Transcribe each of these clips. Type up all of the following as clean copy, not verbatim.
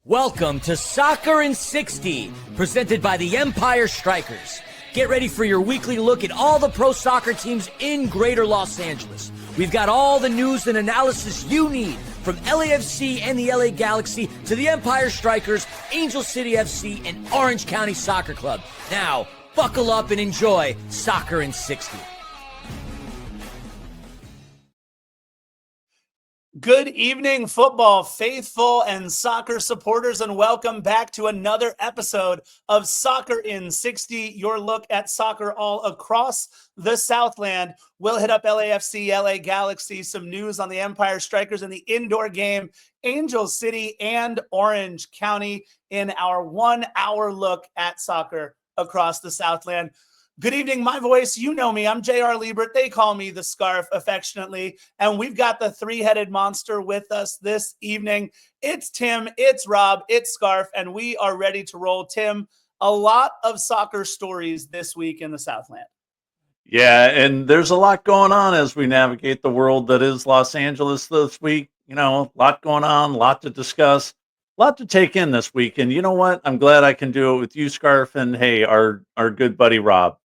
Welcome to Soccer in 60, presented by the Empire Strykers. Get ready for your weekly look at all the pro soccer teams in Greater Los Angeles. We've got all the news and analysis you need, from LAFC and the LA Galaxy to the Empire Strykers, Angel City FC, and Orange County Soccer Club. Now, buckle up and enjoy Soccer in 60. Good evening, football faithful and soccer supporters, and welcome back to another episode of Soccer in 60, your look at soccer all across the Southland. We'll hit up LAFC, LA Galaxy, some news on the Empire Strykers and the indoor game, Angel City and Orange County, in our 1 hour look at soccer across the Southland. Good evening, my voice. You know me. I'm J.R. Liebert. They call me the Scarf affectionately. And we've got the three-headed monster with us this evening. It's Tim, it's Rob, it's Scarf, and we are ready to roll. Tim, a lot of soccer stories this week in the Southland. Yeah, and there's a lot going on as we navigate the world that is Los Angeles this week. You know, a lot going on, a lot to discuss, a lot to take in this week. And you know what? I'm glad I can do it with you, Scarf, and hey, our good buddy Rob.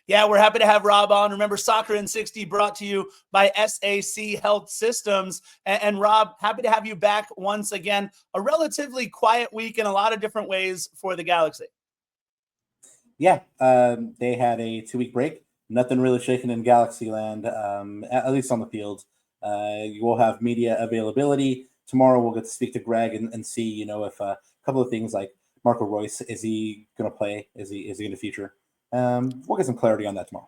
Yeah, we're happy to have Rob on. Remember, Soccer in 60 brought to you by SAC Health Systems. And Rob, happy to have you back once again. A relatively quiet week in a lot of different ways for the Galaxy. Yeah, they had a 2-week break. Nothing really shaking in Galaxy land, at least on the field. You will have media availability. Tomorrow we'll get to speak to Greg and see, you know, if a couple of things like Marco Royce, is he going to play? Is he going to feature? We'll get some clarity on that tomorrow.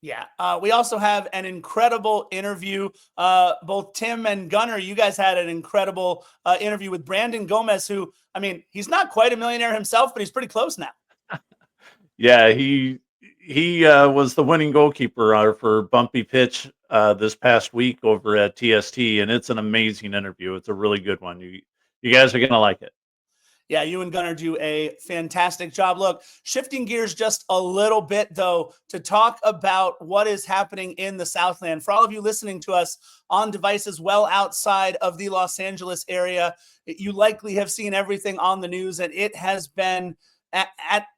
Yeah. We also have an incredible interview. Both Tim and Gunnar, you guys had an incredible interview with Brandon Gomez, who, I mean, he's not quite a millionaire himself, but he's pretty close now. Yeah, he was the winning goalkeeper for Bumpy Pitch this past week over at TST, and it's an amazing interview. It's a really good one. You guys are going to like it. Yeah, you and Gunnar do a fantastic job. Look, shifting gears just a little bit, though, to talk about what is happening in the Southland. For all of you listening to us on devices well outside of the Los Angeles area, you likely have seen everything on the news, and it has been at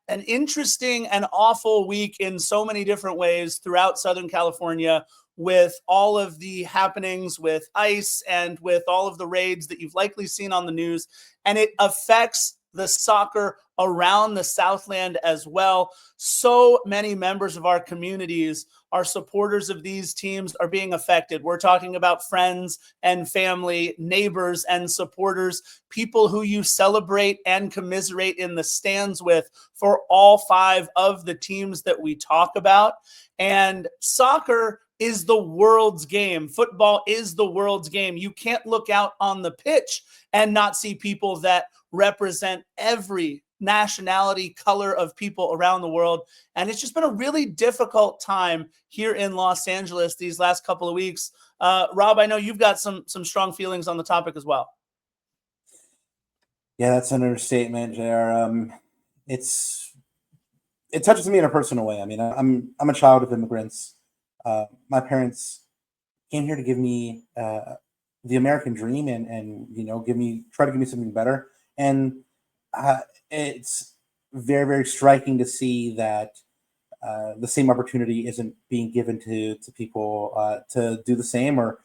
an interesting and awful week in so many different ways throughout Southern California, with all of the happenings with ICE and with all of the raids that you've likely seen on the news. And it affects the soccer around the Southland as well. So many members of our communities are supporters of these teams, are being affected. We're talking about friends and family, neighbors and supporters, people who you celebrate and commiserate in the stands with for all 5 of the teams that we talk about. And soccer is the world's game. Football is the world's game. You can't look out on the pitch and not see people that represent every nationality, color of people around the world. And it's just been a really difficult time here in Los Angeles these last couple of weeks. Rob, I know you've got some strong feelings on the topic as well. Yeah, that's an understatement, JR. It touches me in a personal way. I mean, I'm a child of immigrants. My parents came here to give me the American dream and you know, try to give me something better. And it's very, very striking to see that the same opportunity isn't being given to people to do the same, or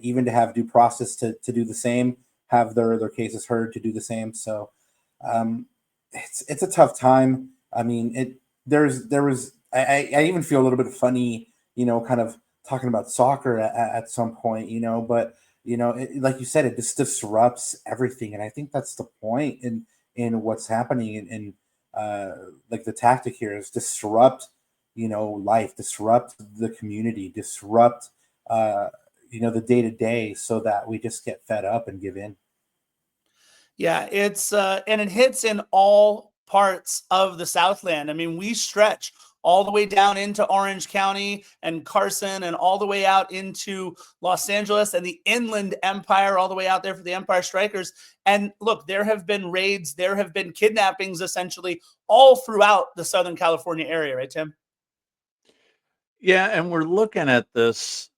even to have due process to do the same, have their cases heard to do the same. So it's a tough time. I mean, I even feel a little bit funny, you know, kind of talking about soccer at some point, you know, but, you know, like you said, it just disrupts everything. And I think that's the point in what's happening. And like the tactic here is disrupt, you know, life, disrupt the community, disrupt, you know, the day-to-day, so that we just get fed up and give in. Yeah, it's and it hits in all parts of the Southland. I mean, we stretch all the way down into Orange County and Carson, and all the way out into Los Angeles and the Inland Empire, all the way out there for the Empire Strykers. And look, there have been raids, there have been kidnappings, essentially all throughout the Southern California area, right, Tim? Yeah, and we're looking at this.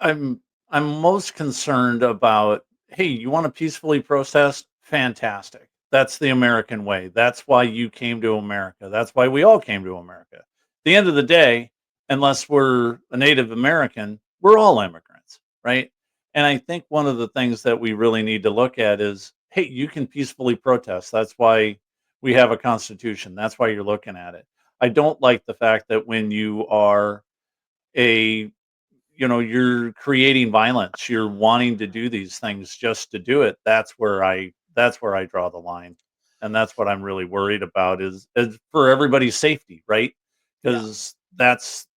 I'm most concerned about, hey, you want to peacefully protest? fantastic. That's the American way. That's why you came to America. That's why we all came to America. At the end of the day, unless we're a Native American, we're all immigrants, right? And I think one of the things that we really need to look at is, hey, you can peacefully protest. That's why we have a constitution. That's why you're looking at it. I don't like the fact that when you are a you're creating violence, you're wanting to do these things just to do it. That's where I draw the line, and that's what I'm really worried about is for everybody's safety, right? Yeah. Because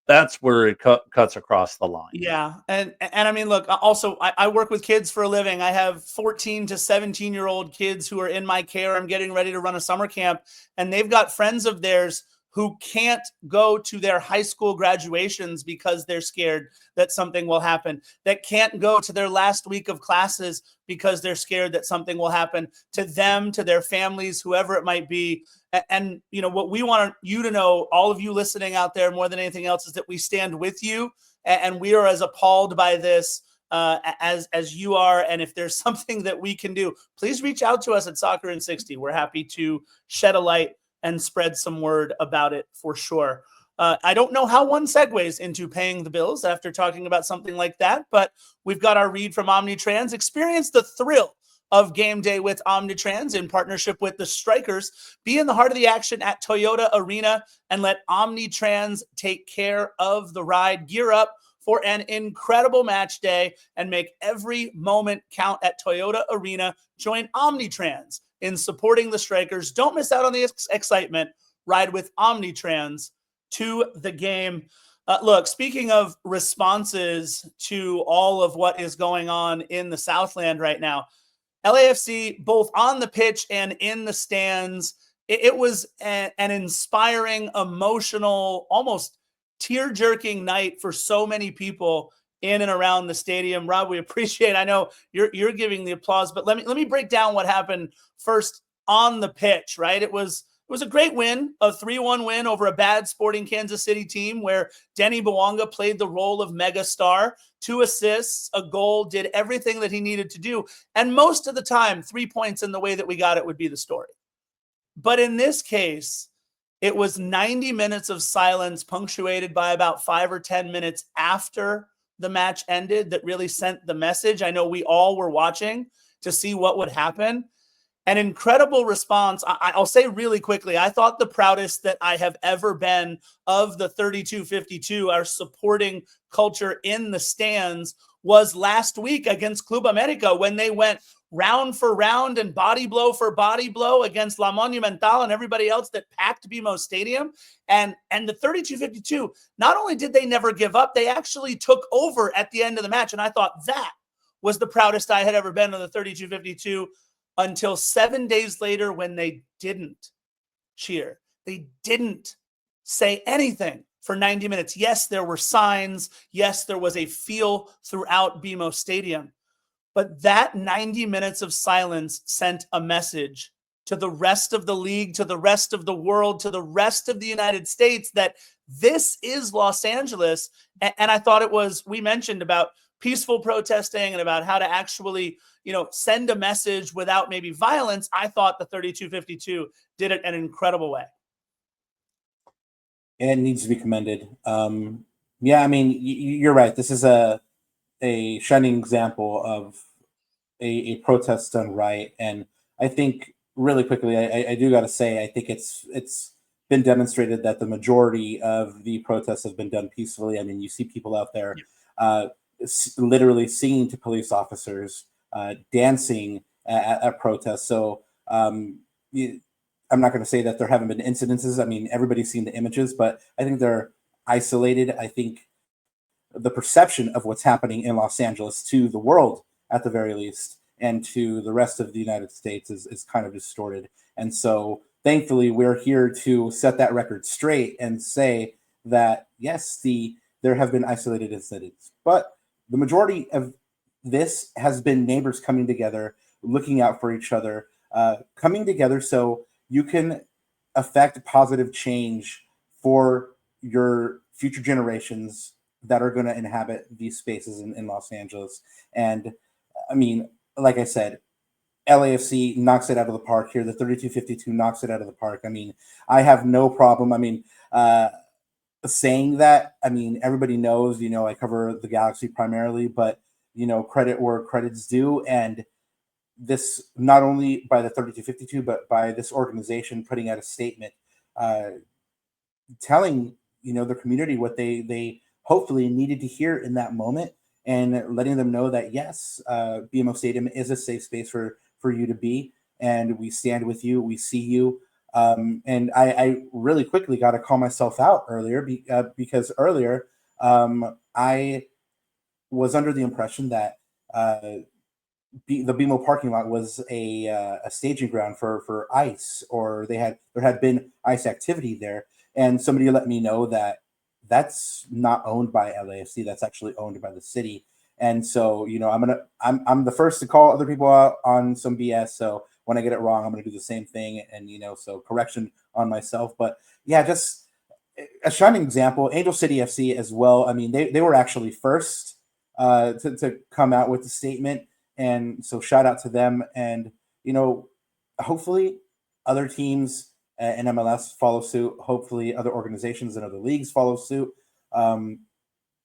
that's where it cuts across the line. Yeah. And I mean, look, also, I work with kids for a living. I have 14 to 17-year-old kids who are in my care. I'm getting ready to run a summer camp, and they've got friends of theirs who can't go to their high school graduations because they're scared that something will happen, that can't go to their last week of classes because they're scared that something will happen to them, to their families, whoever it might be. And what we want you to know, all of you listening out there, more than anything else, is that we stand with you, and we are as appalled by this as you are. And if there's something that we can do, please reach out to us at Soccer in 60. We're happy to shed a light and spread some word about it for sure. I don't know how one segues into paying the bills after talking about something like that, but we've got our read from Omnitrans. Experience the thrill of game day with Omnitrans in partnership with the Strykers. Be in the heart of the action at Toyota Arena and let Omnitrans take care of the ride. Gear up for an incredible match day and make every moment count at Toyota Arena. Join Omnitrans in supporting the Strykers. Don't miss out on the excitement. Ride with Omnitrans to the game. Look, speaking of responses to all of what is going on in the Southland right now, LAFC, both on the pitch and in the stands, it was an inspiring, emotional, almost tear-jerking night for so many people in and around the stadium. Rob, we appreciate. I know you're giving the applause, but let me break down what happened first on the pitch. Right, it was a great win, a 3-1 win over a bad Sporting Kansas City team where Denny Bouanga played the role of megastar. 2 assists, a goal, did everything that he needed to do, and most of the time, 3 points in the way that we got it would be the story. But in this case, it was 90 minutes of silence, punctuated by about 5 or 10 minutes after the match ended, that really sent the message. I know we all were watching to see what would happen. An incredible response. I'll say really quickly, I thought the proudest that I have ever been of the 3252, our supporting culture in the stands, was last week against Club America when they went round for round and body blow for body blow against La Monumental and everybody else that packed BMO Stadium. And the 3252, not only did they never give up, they actually took over at the end of the match. And I thought that was the proudest I had ever been of the 3252 until 7 days later when they didn't cheer. They didn't say anything for 90 minutes. Yes, there were signs. Yes, there was a feel throughout BMO Stadium. But that 90 minutes of silence sent a message to the rest of the league, to the rest of the world, to the rest of the United States that this is Los Angeles. And I thought it was, we mentioned about peaceful protesting and about how to actually, send a message without maybe violence. I thought the 3252 did it an incredible way. And it needs to be commended. Yeah, I mean, you're right. This is a shining example of a protest done right. And I think really quickly, I do got to say, I think it's been demonstrated that the majority of the protests have been done peacefully. I mean, you see people out there literally singing to police officers, dancing at protests. So I'm not going to say that there haven't been incidences. I mean, everybody's seen the images, but I think they're isolated. I think the perception of what's happening in Los Angeles to the world, at the very least, and to the rest of the United States is kind of distorted. And so thankfully, we're here to set that record straight and say that, yes, there have been isolated incidents, but the majority of this has been neighbors coming together, looking out for each other, coming together so you can affect positive change for your future generations that are going to inhabit these spaces in Los Angeles. And I mean, like I said, LAFC knocks it out of the park here. The 32-52 knocks it out of the park. I mean, I have no problem. I mean, saying that. I mean, everybody knows, I cover the Galaxy primarily, but, credit where credit's due. And this, not only by the 32-52, but by this organization putting out a statement, telling, the community what they hopefully needed to hear in that moment, and letting them know that, yes, BMO Stadium is a safe space for you to be, and we stand with you, we see you. And I really quickly got to call myself out earlier, because earlier I was under the impression that the BMO parking lot was a staging ground for ice, or there had been ice activity there, and somebody let me know that that's not owned by LAFC. That's actually owned by the city. And so, I'm the first to call other people out on some BS. So when I get it wrong, I'm going to do the same thing. And, so correction on myself. But yeah, just a shining example. Angel City FC as well. I mean, they were actually first to come out with the statement. And so shout out to them. And, hopefully other teams in MLS follow suit. Hopefully other organizations and other leagues follow suit.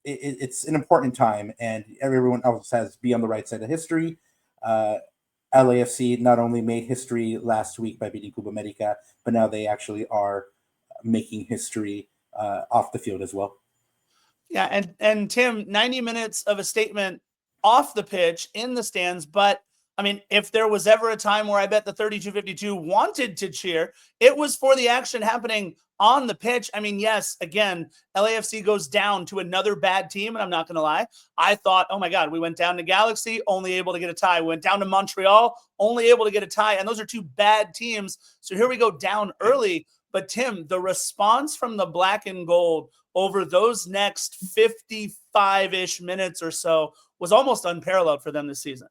It's an important time, and everyone else has to be on the right side of history. LAFC not only made history last week by beating Club America, but now they actually are making history off the field as well. Yeah, and Tim, 90 minutes of a statement off the pitch, in the stands, but I mean, if there was ever a time where I bet the 32-52 wanted to cheer, it was for the action happening on the pitch. I mean, yes, again, LAFC goes down to another bad team, and I'm not going to lie. I thought, oh my God, we went down to Galaxy, only able to get a tie. We went down to Montreal, only able to get a tie, and those are two bad teams. So here we go down early. But Tim, the response from the black and gold over those next 55-ish minutes or so was almost unparalleled for them this season.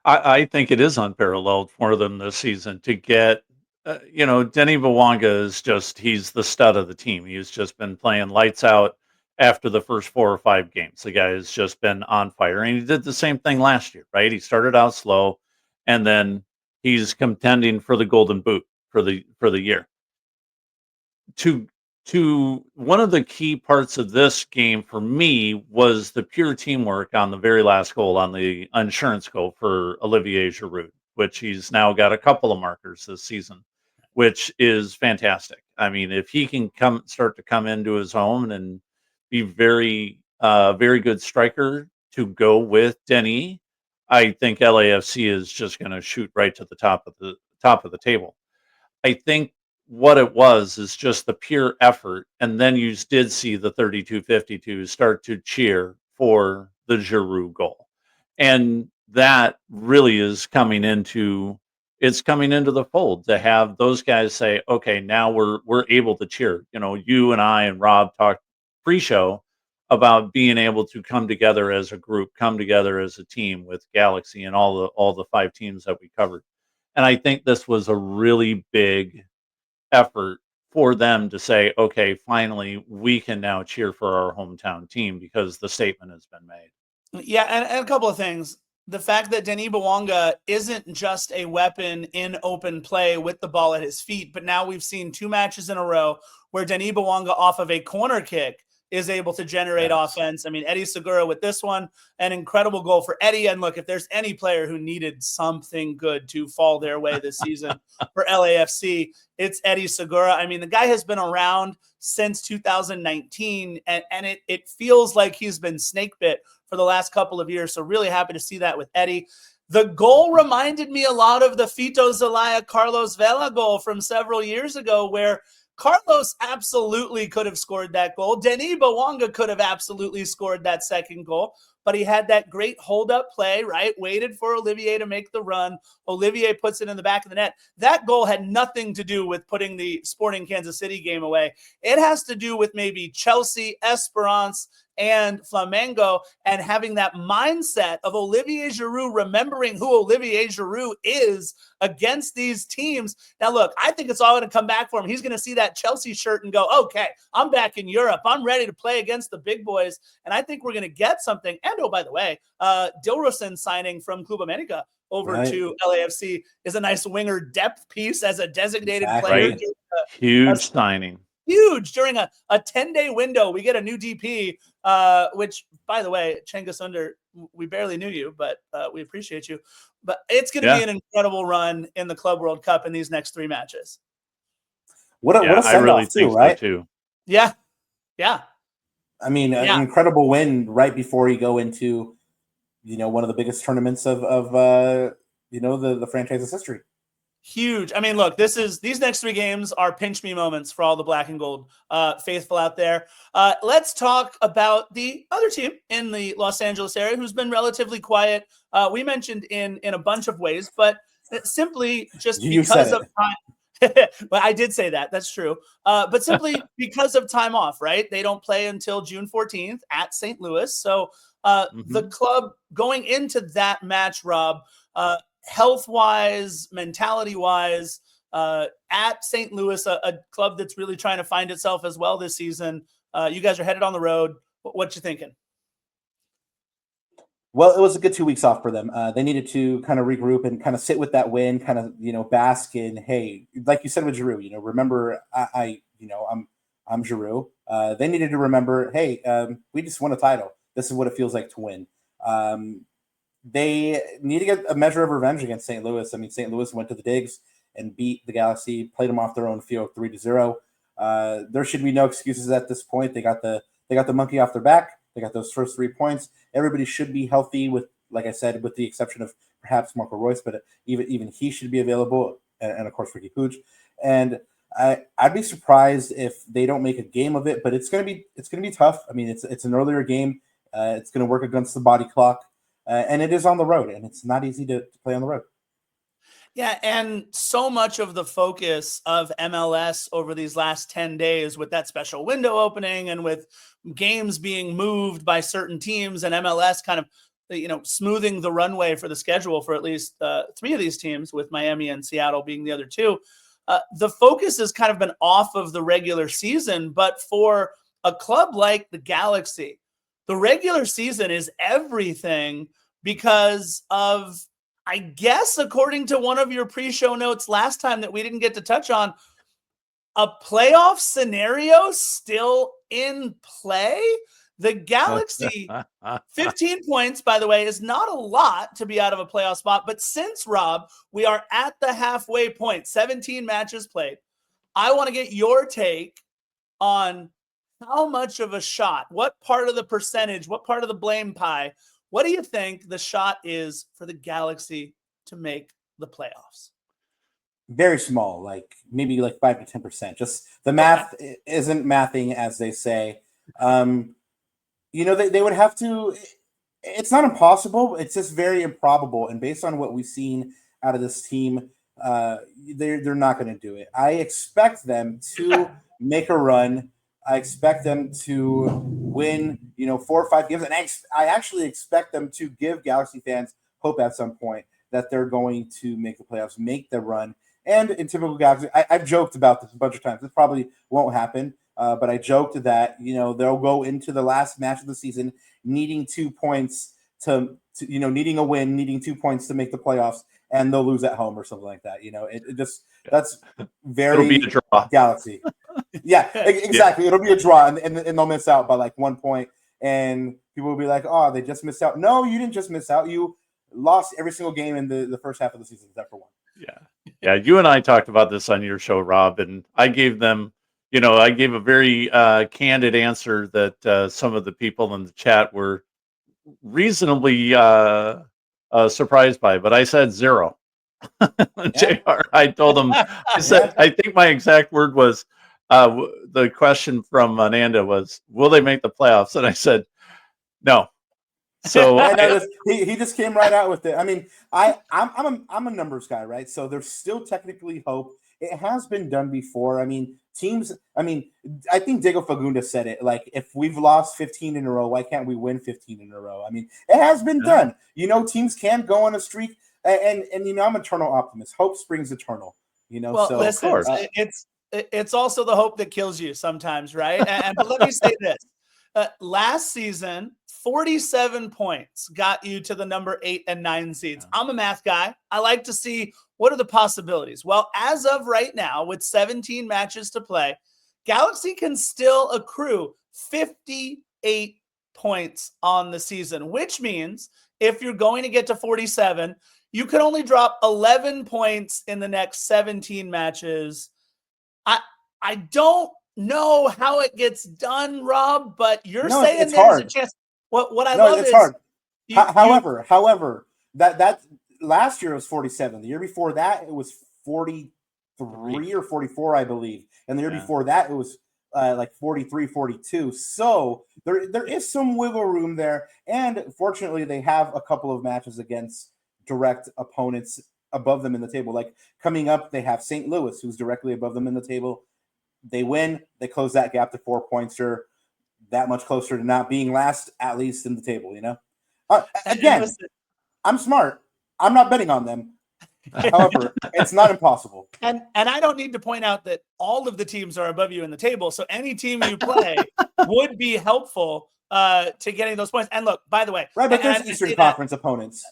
I think it is unparalleled for them this season to get, Denny Bawanga he's the stud of the team. He's just been playing lights out after the first 4 or 5 games. The guy has just been on fire, and he did the same thing last year, right? He started out slow, and then he's contending for the Golden Boot for the year. To one of the key parts of this game for me was the pure teamwork on the very last goal, on the insurance goal for Olivier Giroud, which he's now got a couple of markers this season, which is fantastic. I mean, if he can start to come into his own and be very good striker to go with Denis, I think LAFC is just going to shoot right to the top of the table. I think what it was is just the pure effort, and then you did see the 32-52 start to cheer for the Giroud goal, and that really is coming into the fold to have those guys say, okay, now we're able to cheer. You and I and Rob talked pre-show about being able to come together as a group, come together as a team with Galaxy and all the 5 teams that we covered, and I think this was a really big effort for them to say, okay, finally we can now cheer for our hometown team because the statement has been made. Yeah, and a couple of things. The fact that Denis Bawanga isn't just a weapon in open play with the ball at his feet, but now we've seen 2 matches in a row where Denis Bawanga off of a corner kick is able to generate offense. I mean, Eddie Segura with this one, an incredible goal for Eddie. And look, if there's any player who needed something good to fall their way this season for LAFC, it's Eddie Segura. I mean, the guy has been around since 2019, and it feels like he's been snake bit for the last couple of years. So really happy to see that with Eddie. The goal reminded me a lot of the Fito Zelaya Carlos Vela goal from several years ago, where Carlos absolutely could have scored that goal. Denis Bawanga could have absolutely scored that second goal, but he had that great hold-up play, right? Waited for Olivier to make the run. Olivier puts it in the back of the net. That goal had nothing to do with putting the Sporting Kansas City game away. It has to do with maybe Chelsea, Esperance, and Flamengo, and having that mindset of Olivier Giroud, remembering who Olivier Giroud is against these teams. Now, look, I think it's all going to come back for him. He's going to see that Chelsea shirt and go, okay, I'm back in Europe. I'm ready to play against the big boys. And I think we're going to get something. And, oh, by the way, Dilrosun signing from Club America over to LAFC is a nice winger depth piece as a designated player. Right. Huge signing. Huge during a 10-day window. We get a new DP, which, by the way, Cengiz Under, we barely knew you, but we appreciate you. But it's going to be an incredible run in the Club World Cup in these next 3 matches. What a send-off too, right? So too. Yeah. I mean, an incredible win right before you go into, one of the biggest tournaments of the franchise's history. Huge. I mean, look, these next 3 games are pinch me moments for all the black and gold faithful out there. Let's talk about the other team in the Los Angeles area who's been relatively quiet. We mentioned in a bunch of ways, but simply just because of time. Well, I did say that. That's true. But simply because of time off, right? They don't play until June 14th at St. Louis. So the club going into that match, Rob, health-wise, mentality-wise, at St. Louis, a club that's really trying to find itself as well this season. You guys are headed on the road. What you thinking? Well, it was a good 2 weeks off for them. They needed to kind of regroup and kind of sit with that win, kind of, bask in, hey, like you said with Giroud, remember I'm Giroud. They needed to remember, hey, we just won a title. This is what it feels like to win. They need to get a measure of revenge against St. Louis. I mean, St. Louis went to the digs and beat the Galaxy, played them off their own field 3-0. There should be no excuses at this point. They got the monkey off their back. They got those first 3 points. Everybody should be healthy, with, like I said, with the exception of perhaps Marco Reus, but even he should be available, and of course Ricky Puig. And I'd be surprised if they don't make a game of it, but it's gonna be tough. I mean, it's an earlier game. It's gonna work against the body clock, and it is on the road, and it's not easy to play on the road. Yeah, and so much of the focus of MLS over these last 10 days with that special window opening and with games being moved by certain teams and MLS kind of, smoothing the runway for the schedule for at least 3 of these teams, with Miami and Seattle being the other 2. The focus has kind of been off of the regular season, but for a club like the Galaxy, the regular season is everything because of, I guess, according to one of your pre-show notes last time that we didn't get to touch on, a playoff scenario still in play. The Galaxy, 15 points, by the way, is not a lot to be out of a playoff spot. But since, Rob, we are at the halfway point, 17 matches played, I want to get your take on how much of a shot, what part of the percentage, what part of the blame pie, what do you think the shot is for the Galaxy to make the playoffs? Very small, maybe 5 to 10%. Just the math isn't mathing, as they say. They would have to. It's not impossible. It's just very improbable. And based on what we've seen out of this team, they're not going to do it. I expect them to make a run. I expect them to win, 4 or 5 games. And I actually expect them to give Galaxy fans hope at some point that they're going to make the playoffs, make the run. And in typical Galaxy, I've joked about this a bunch of times. This probably won't happen, but I joked that, they'll go into the last match of the season needing 2 points needing a win, needing 2 points to make the playoffs, and they'll lose at home or something like that. That's very It'll be a draw. Galaxy. Yeah, exactly. It'll be a draw, and they'll miss out by 1 point, and people will be like, "Oh, they just missed out." No, you didn't just miss out. You lost every single game in the first half of the season, except for 1. Yeah. You and I talked about this on your show, Rob, and I gave them, I gave a very candid answer that some of the people in the chat were reasonably surprised by, but I said 0. JR, I told him, I said, I think my exact word was, the question from Ananda was, will they make the playoffs? And I said, no. So he just came right out with it. I mean, I'm a numbers guy, right? So there's still technically hope. It has been done before. I mean, I think Diego Fagunda said it, if we've lost 15 in a row, why can't we win 15 in a row? I mean, it has been done. Teams can go on a streak, and I'm an eternal optimist. Hope springs eternal. Well, so listen, it's also the hope that kills you sometimes, right? But let me say this. Last season, 47 points got you to the number 8 and 9 seeds. I'm a math guy. I like to see what are the possibilities. Well, as of right now, with 17 matches to play, Galaxy can still accrue 58 points on the season, which means if you're going to get to 47, you can only drop 11 points in the next 17 matches. I don't know how it gets done, Rob, but you're saying it's there's hard. a chance. What I love it's is hard. However, that last year was 47. The year before that, it was 43 or 44, I believe. And the year before that, it was like 43, 42. So there is some wiggle room there. And fortunately, they have a couple of matches against direct opponents above them in the table. Like coming up, they have St. Louis, who's directly above them in the table. They win. They close that gap to 4 points. They're that much closer to not being last, at least in the table, Again, I'm smart. I'm not betting on them. However, it's not impossible. And I don't need to point out that all of the teams are above you in the table. So any team you play would be helpful to getting those points. And look, by the way, right, but there's Eastern Conference opponents.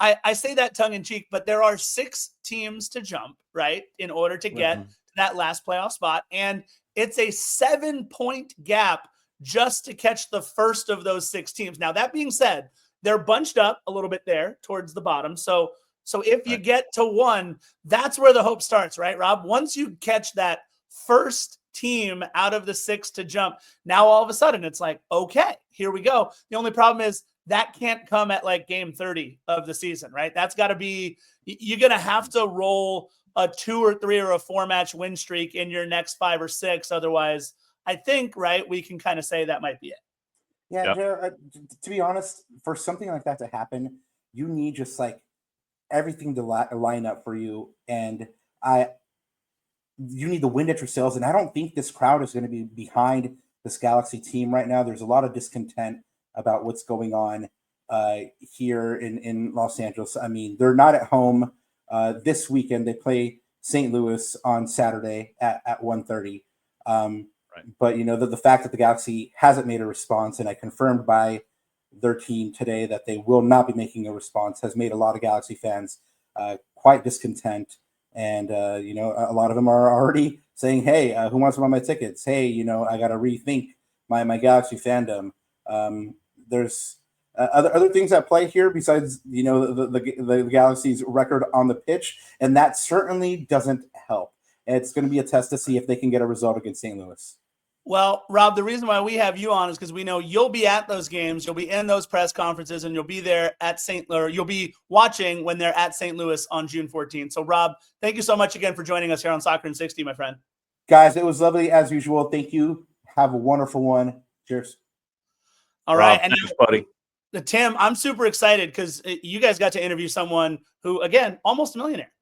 I say that tongue in cheek, but there are 6 teams to jump, right, in order to get that last playoff spot. And it's a 7-point gap just to catch the first of those 6 teams. Now, that being said, they're bunched up a little bit there towards the bottom. So if you get to 1, that's where the hope starts, right, Rob? Once you catch that first team out of the 6 to jump, now all of a sudden it's like, okay, here we go. The only problem is that can't come at like game 30 of the season, right? That's got to be, you're going to have to roll a 2 or 3 or a 4-match win streak in your next 5 or 6. Otherwise, I think, right, we can kind of say that might be it. Yeah, to be honest, for something like that to happen, you need just like everything to line up for you. And you need the wind at your sails. And I don't think this crowd is going to be behind this Galaxy team right now. There's a lot of discontent about what's going on here in Los Angeles. I mean, they're not at home this weekend. They play St. Louis on Saturday at 1:30. But, the fact that the Galaxy hasn't made a response, and I confirmed by their team today that they will not be making a response, has made a lot of Galaxy fans quite discontent. And, a lot of them are already saying, hey, who wants to buy my tickets? Hey, I got to rethink my Galaxy fandom. There's other things at play here besides, the Galaxy's record on the pitch. And that certainly doesn't help. It's going to be a test to see if they can get a result against St. Louis. Well, Rob, the reason why we have you on is because we know you'll be at those games, you'll be in those press conferences, and you'll be there at you'll be watching when they're at St. Louis on June 14th. So, Rob, thank you so much again for joining us here on Soccer in 60, my friend. Guys, it was lovely as usual. Thank you. Have a wonderful one. Cheers. All right. Rob, and thanks, buddy. Tim, I'm super excited because you guys got to interview someone who, again, almost a millionaire.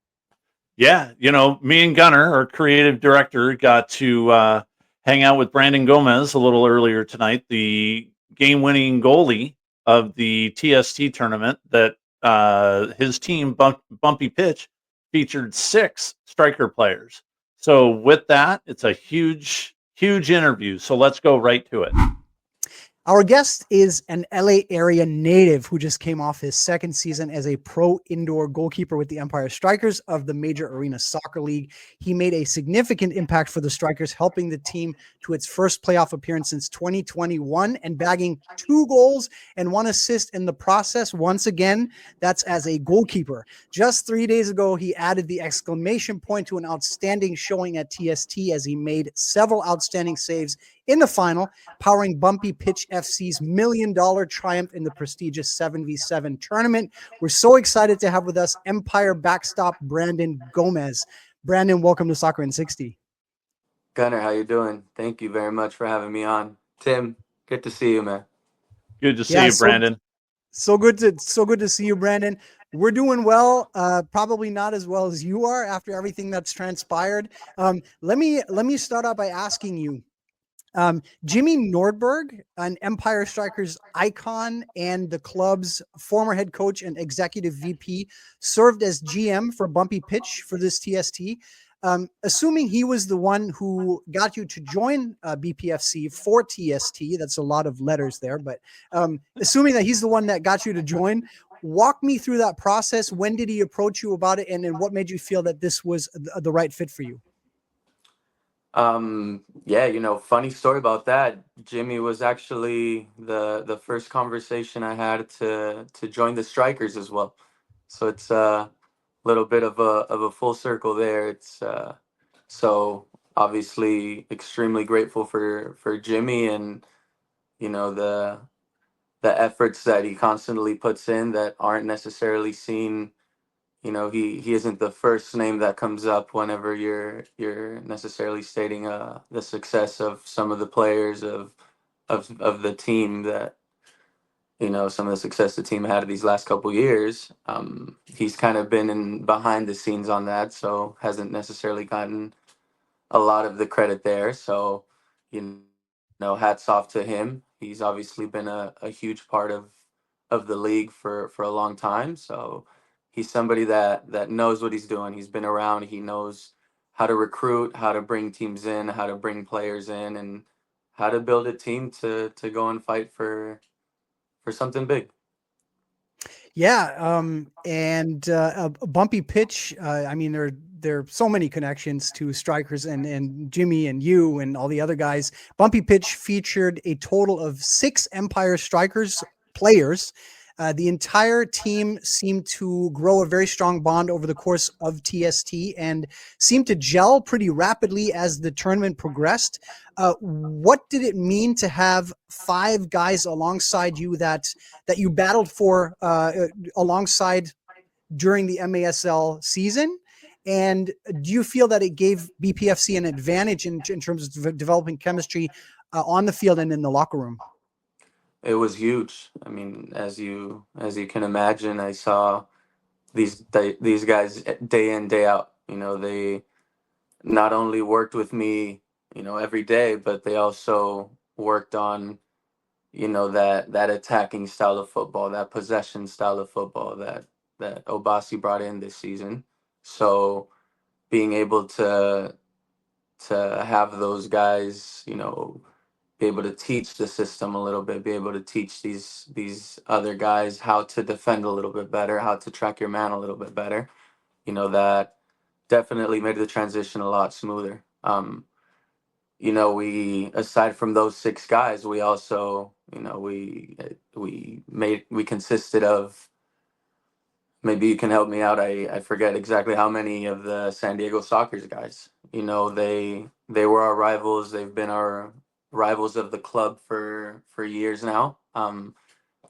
Yeah, me and Gunnar, our creative director, got to hang out with Brandon Gomez a little earlier tonight, the game-winning goalie of the TST tournament that his team, Bumpy Pitch, featured 6 striker players. So with that, it's a huge, huge interview. So let's go right to it. Our guest is an LA area native who just came off his 2nd season as a pro indoor goalkeeper with the Empire Strykers of the Major Arena Soccer League. He made a significant impact for the Strikers, helping the team to its first playoff appearance since 2021 and bagging 2 goals and 1 assist in the process. Once again, that's as a goalkeeper. Just 3 days ago, he added the exclamation point to an outstanding showing at TST as he made several outstanding saves in the final, powering Bumpy Pitch FC's $1 million triumph in the prestigious 7v7 tournament. We're so excited to have with us Empire backstop Brandon Gomez. Brandon, welcome to Soccer in 60. Gunnar, how you doing? Thank you very much for having me on. Tim, good to see you, man. Good to see you, Brandon. So good to see you, Brandon. We're doing well, probably not as well as you are after everything that's transpired. Let me start out by asking you, Jimmy Nordberg, an Empire Strykers icon and the club's former head coach and executive VP, served as GM for Bumpy Pitch for this TST. Assuming he was the one who got you to join BPFC for TST, that's a lot of letters there, but assuming that he's the one that got you to join, walk me through that process. When did he approach you about it, and then what made you feel that this was the right fit for you? Yeah, funny story about that. Jimmy was actually the first conversation I had to join the Strikers as well. So it's a little bit of a full circle there. It's so obviously extremely grateful for Jimmy and the efforts that he constantly puts in that aren't necessarily seen. He isn't the first name that comes up whenever you're necessarily stating the success of some of the players of the team that some of the success the team had these last couple years. He's kind of been in behind the scenes on that, so hasn't necessarily gotten a lot of the credit there. So, hats off to him. He's obviously been a huge part of the league for a long time. So he's somebody that knows what he's doing. He's been around. He knows how to recruit, how to bring teams in, how to bring players in, and how to build a team to go and fight for something big. Yeah, and a bumpy pitch. I mean, there are so many connections to Strikers and Jimmy and you and all the other guys. Bumpy pitch featured a total of 6 Empire Strykers players. The entire team seemed to grow a very strong bond over the course of TST and seemed to gel pretty rapidly as the tournament progressed. What did it mean to have 5 guys alongside you that you battled for alongside during the MASL season? And do you feel that it gave BPFC an advantage in terms of developing chemistry on the field and in the locker room? It was huge. I mean, as you can imagine, I saw these guys day in day out. They not only worked with me, every day, but they also worked on, that attacking style of football, that possession style of football that Obasi brought in this season. So being able to have those guys, be able to teach the system a little bit, be able to teach these other guys how to defend a little bit better, how to track your man a little bit better. That definitely made the transition a lot smoother. We aside from those 6 guys, we also, we consisted of, maybe you can help me out. I forget exactly how many of the San Diego Sockers guys. They were our rivals. They've been our rivals of the club for years now.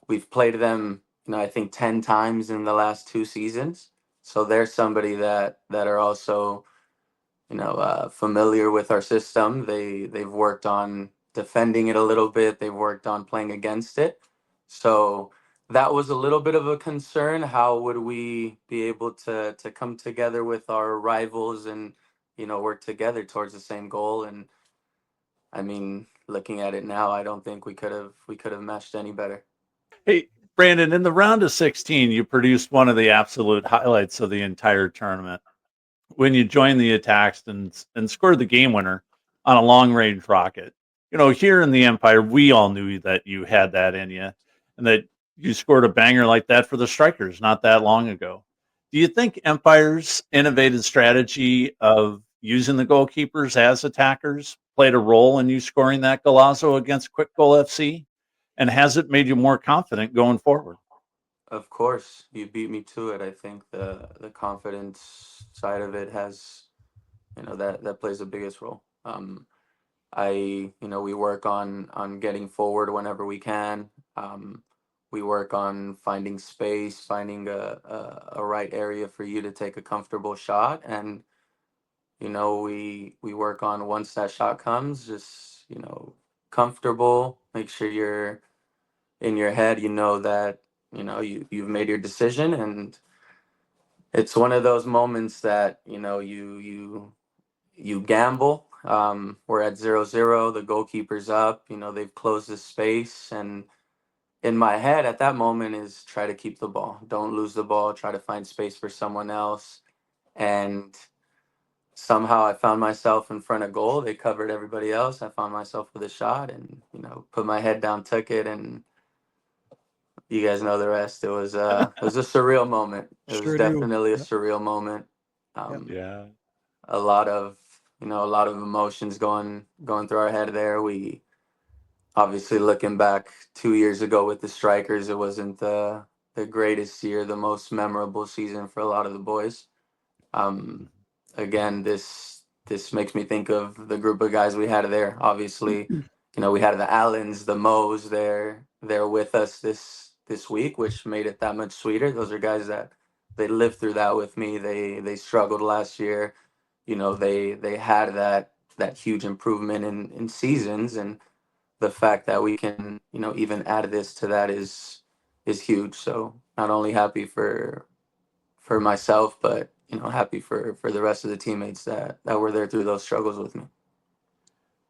We've played them, I think 10 times in the last 2 seasons. So they're somebody that are also, familiar with our system. They've worked on defending it a little bit. They've worked on playing against it. So that was a little bit of a concern. How would we be able to come together with our rivals and work together towards the same goal? And I mean, looking at it now, I don't think we could have meshed any better. Hey, Brandon, in the round of 16, you produced one of the absolute highlights of the entire tournament when you joined the attacks and scored the game winner on a long range rocket. Here in the Empire, we all knew that you had that in you and that you scored a banger like that for the Strikers not that long ago. Do you think Empire's innovative strategy of using the goalkeepers as attackers played a role in you scoring that golazo against Quick Goal FC? And has it made you more confident going forward? Of course, you beat me to it. I think the confidence side of it has, that plays the biggest role. We work on getting forward whenever we can. We work on finding space, finding a right area for you to take a comfortable shot, and we work on, once that shot comes, just comfortable. Make sure you're in your head. That you've made your decision, and it's one of those moments that you gamble. We're at 0-0. The goalkeeper's up. They've closed the space, and in my head at that moment is try to keep the ball. Don't lose the ball. Try to find space for someone else. And somehow I found myself in front of goal. They covered everybody else. I found myself with a shot, and put my head down, took it, and you guys know the rest. It was a surreal moment. It was Sure do. definitely a Yep. surreal moment. Yep. Yeah. A lot of emotions going through our head there. We obviously, looking back 2 years ago with the Strikers, it wasn't the greatest year, the most memorable season for a lot of the boys. Um, Again, this makes me think of the group of guys we had there. Obviously, we had the Allens, the Moes they're with us this week, which made it that much sweeter. Those are guys that they lived through that with me. They struggled last year. They had that huge improvement in seasons, and the fact that we can even add this to that is huge. So not only happy for myself, but happy for the rest of the teammates that were there through those struggles with me.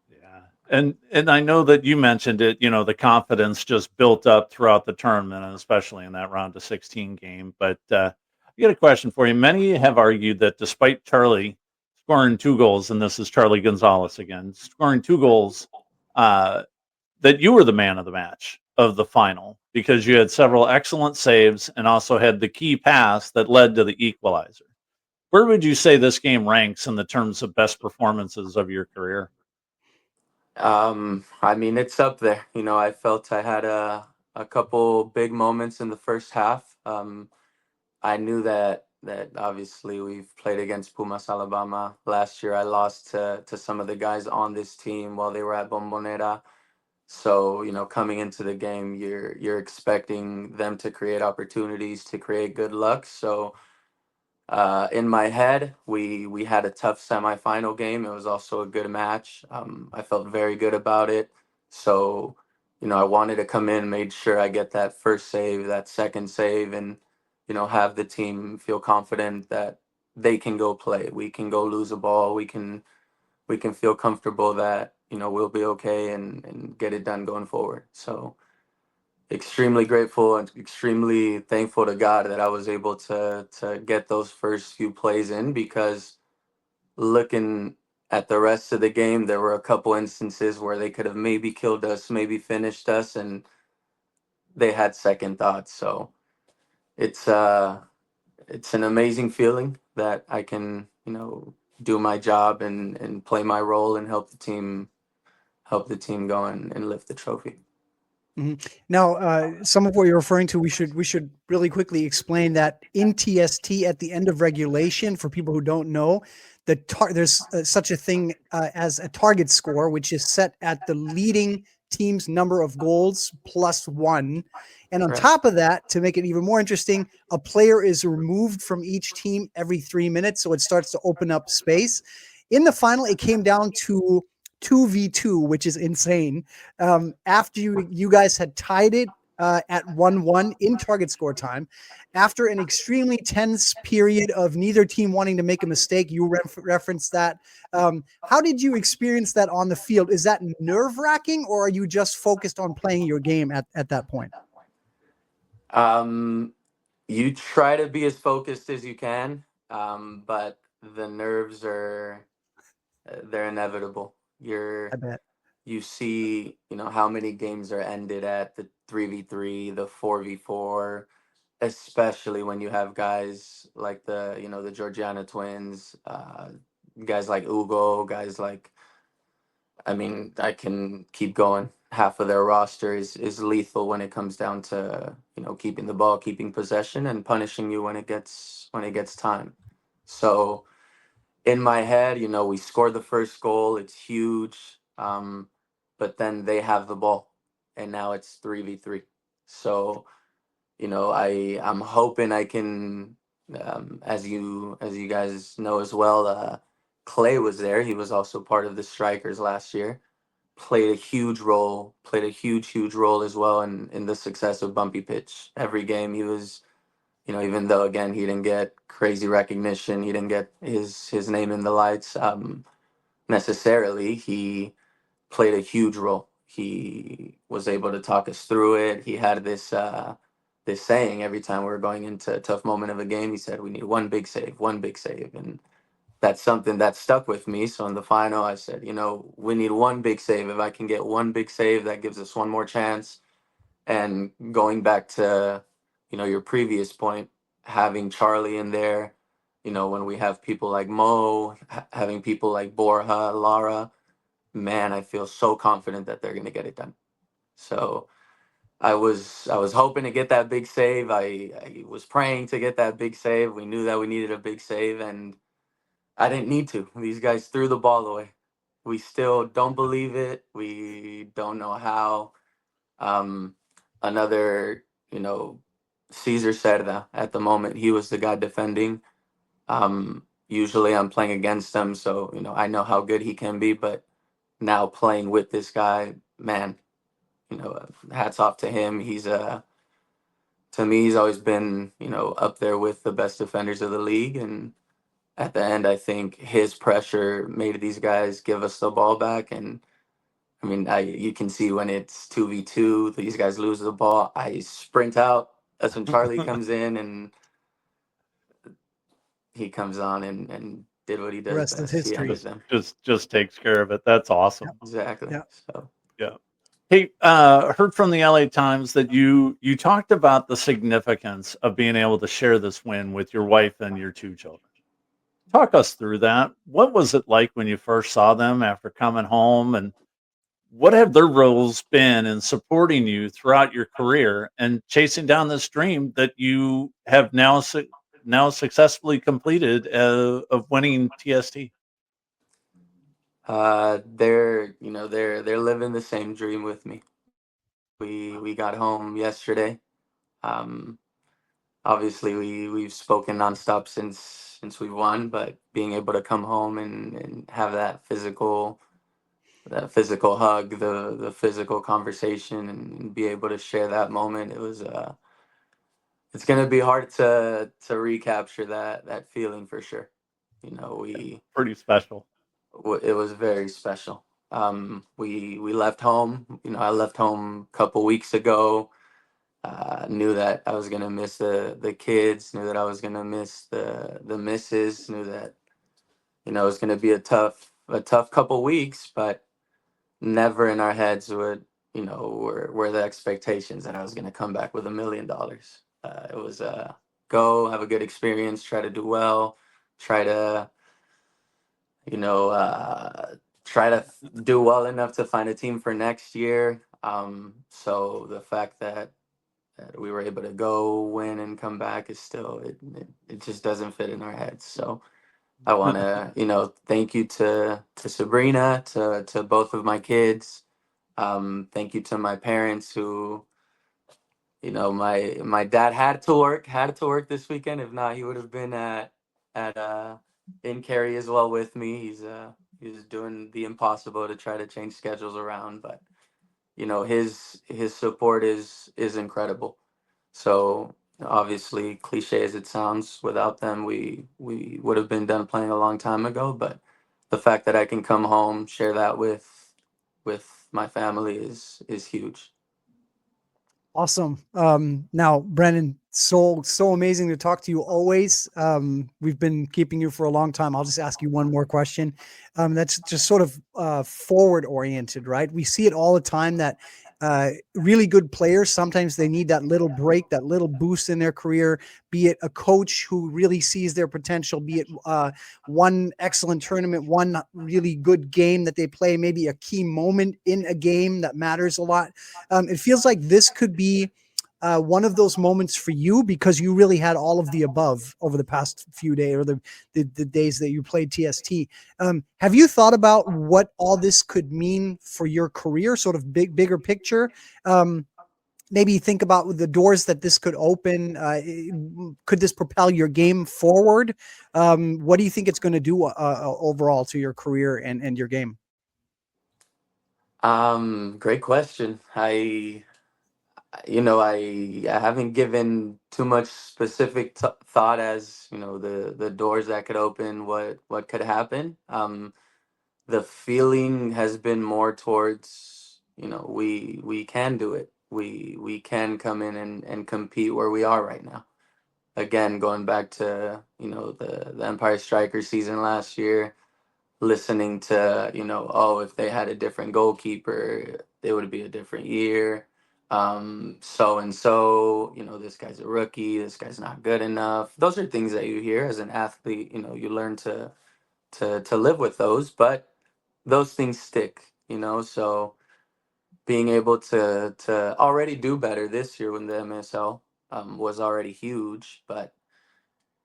Yeah. And I know that you mentioned it, the confidence just built up throughout the tournament, and especially in that round of 16 game. But I got a question for you. Many have argued that despite Charlie scoring 2 goals, and this is Charlie Gonzalez again, scoring 2 goals, that you were the man of the match of the final because you had several excellent saves and also had the key pass that led to the equalizer. Where would you say this game ranks in the terms of best performances of your career? I mean, it's up there. I felt I had a couple big moments in the first half. I knew that obviously we've played against Pumas Alabama last year. I lost to some of the guys on this team while they were at Bombonera. So, coming into the game, you're expecting them to create opportunities, to create good luck. So, in my head, we had a tough semifinal game. It was also a good match. I felt very good about it. So, I wanted to come in, made sure I get that first save, that second save, and have the team feel confident that they can go play. We can go lose a ball. We can feel comfortable that we'll be okay and get it done going forward. So extremely grateful and extremely thankful to God that I was able to get those first few plays in, because looking at the rest of the game, there were a couple instances where they could have maybe killed us, maybe finished us, and they had second thoughts. So it's it's an amazing feeling that I can do my job and play my role and help the team go and lift the trophy. Mhm. Now, some of what you're referring to, we should really quickly explain that in TST at the end of regulation, for people who don't know, there's such a thing as a target score, which is set at the leading team's number of goals plus 1. And on Right. top of that, to make it even more interesting, a player is removed from each team every 3 minutes, so it starts to open up space. In the final, it came down to 2v2, which is insane. After you guys had tied it at 1-1 in target score time, after an extremely tense period of neither team wanting to make a mistake, you referenced that. How did you experience that on the field? Is that nerve-wracking, or are you just focused on playing your game at that point? Um, you try to be as focused as you can, but the nerves are they're inevitable. I bet. You see, how many games are ended at the 3v3, the 4v4, especially when you have guys like the Georgiana twins, guys like Ugo, guys like, I mean, I can keep going. Half of their roster is lethal when it comes down to keeping the ball, keeping possession, and punishing you when it gets time. So in my head, we scored the first goal. It's huge, but then they have the ball, and now it's 3v3. So I'm hoping I can, as you guys know as well. Clay was there. He was also part of the Strikers last year. Played a huge role. Played a huge role as well in the success of Bumpy Pitch. Every game he was, even though again he didn't get crazy recognition, he didn't get his name in the lights necessarily. He played a huge role. He was able to talk us through it. He had this saying every time we were going into a tough moment of a game. He said, "We need one big save," and that's something that stuck with me. So in the final, I said, we need one big save. If I can get one big save, that gives us one more chance. And going back to, your previous point, having Charlie in there, when we have people like Mo, having people like Borja, Lara, man, I feel so confident that they're going to get it done. So I was hoping to get that big save. I was praying to get that big save. We knew that we needed a big save, and I didn't need to. These guys threw the ball away. We still don't believe it. We don't know how. Um, Another, Caesar Cerda, at the moment, he was the guy defending. Usually I'm playing against him, so, I know how good he can be, but now playing with this guy, man, hats off to him. To me, he's always been, up there with the best defenders of the league. And at the end, I think his pressure made these guys give us the ball back. And I mean, you can see when it's 2v2, these guys lose the ball. I sprint out. That's when Charlie comes in, and he comes on and did what he The does rest is best. He history. ended them. Just takes care of it. That's awesome. Exactly. Yeah. So Yeah. Hey, heard from the LA Times that you talked about the significance of being able to share this win with your wife and your two children. Talk us through that. What was it like when you first saw them after coming home, and what have their roles been in supporting you throughout your career and chasing down this dream that you have now successfully completed of winning TST? they're living the same dream with me. We got home yesterday. Um, Obviously we've spoken nonstop since we won, but being able to come home and have that physical hug, the physical conversation, and be able to share that moment, it's gonna be hard to recapture that feeling for sure. We Pretty special. it was very special. We left home. I left home a couple weeks ago. Knew that I was gonna miss the kids. Knew that I was gonna miss the misses. Knew that it was gonna be a tough couple weeks, but never in our heads were the expectations that I was gonna come back with $1 million. It was go have a good experience, try to do well, try to you know try to do well enough to find a team for next year. So the fact that we were able to go win and come back is still it just doesn't fit in our heads. So I want to thank you to Sabrina, to both of my kids. Thank you to my parents who my dad had to work this weekend. If not, he would have been at in Cary as well with me. He's doing the impossible to try to change schedules around, but his support is incredible. So obviously, cliche as it sounds, without them, we would have been done playing a long time ago. But the fact that I can come home, share that with my family is huge. Awesome. Now, Brennan, so amazing to talk to you always. We've been keeping you for a long time. I'll just ask you one more question. That's just sort of forward oriented, right? We see it all the time that really good players, sometimes they need that little break, that little boost in their career, be it a coach who really sees their potential, be it one excellent tournament, one really good game that they play, maybe a key moment in a game that matters a lot. It feels like this could be one of those moments for you because you really had all of the above over the past few days or the days that you played TST. Have you thought about what all this could mean for your career, sort of bigger picture? Maybe think about the doors that this could open. Could this propel your game forward? What do you think it's going to do overall to your career and your game? Great question. I haven't given too much specific thought as the doors that could open, what could happen. The feeling has been more towards we can do it. We can come in and compete where we are right now. again, going back to, you know, the Empire Strikers season last year, listening to, you know, oh, if they had a different goalkeeper, it would be a different year. So and so, you know, this guy's a rookie, this guy's not good enough. Those are things that you hear as an athlete. You know, you learn to live with those, but those things stick, you know. So being able to already do better this year when the MSL was already huge, but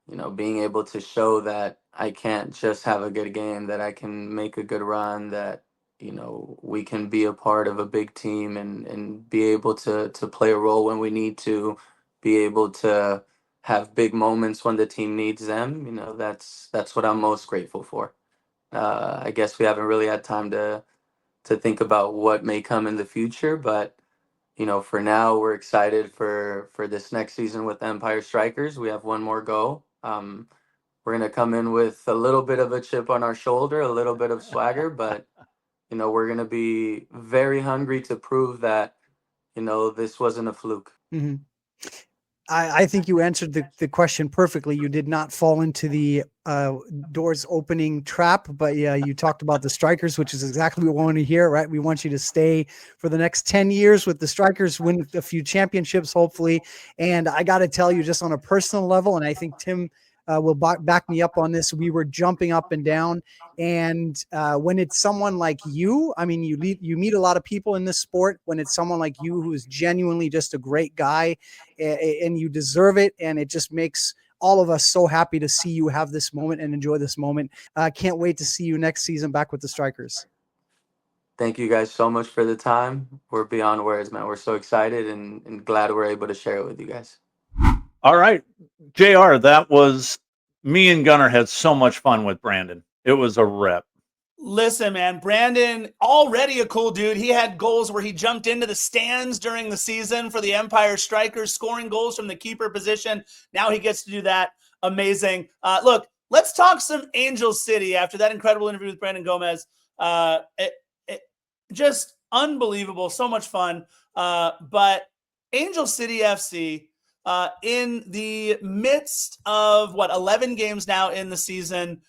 you know, being able to show that I can't just have a good game, that I can make a good run, that, you know, we can be a part of a big team and be able to play a role when we need to, be able to have big moments when the team needs them. You know, that's what I'm most grateful for. I guess we haven't really had time to think about what may come in the future, but you know, for now, we're excited for this next season with Empire Strikers. We have one more go. We're gonna come in with a little bit of a chip on our shoulder, a little bit of swagger, but you know, we're gonna be very hungry to prove that, you know, this wasn't a fluke. Mm-hmm. I think you answered the question perfectly. You did not fall into the doors opening trap, but yeah, you talked about the Strikers, which is exactly what we want to hear, right? We want you to stay for the next 10 years with the Strikers, win a few championships, hopefully. And I got to tell you, just on a personal level, and I think Tim will back me up on this, we were jumping up and down. And when it's someone like you, I mean, you meet a lot of people in this sport. When it's someone like you who is genuinely just a great guy, and you deserve it, and it just makes all of us so happy to see you have this moment and enjoy this moment. Can't wait to see you next season back with the Strikers. Thank you guys so much for the time. We're beyond words, man. We're so excited and glad we're able to share it with you guys. All right, JR, that was me and Gunnar had so much fun with Brandon. It was a rip. Listen, man, Brandon, already a cool dude. He had goals where he jumped into the stands during the season for the Empire Strikers, scoring goals from the keeper position. Now he gets to do that. Amazing. Look, let's talk some Angel City after that incredible interview with Brandon Gomez. Just unbelievable. So much fun. But Angel City FC, in the midst of 11 games now in the season,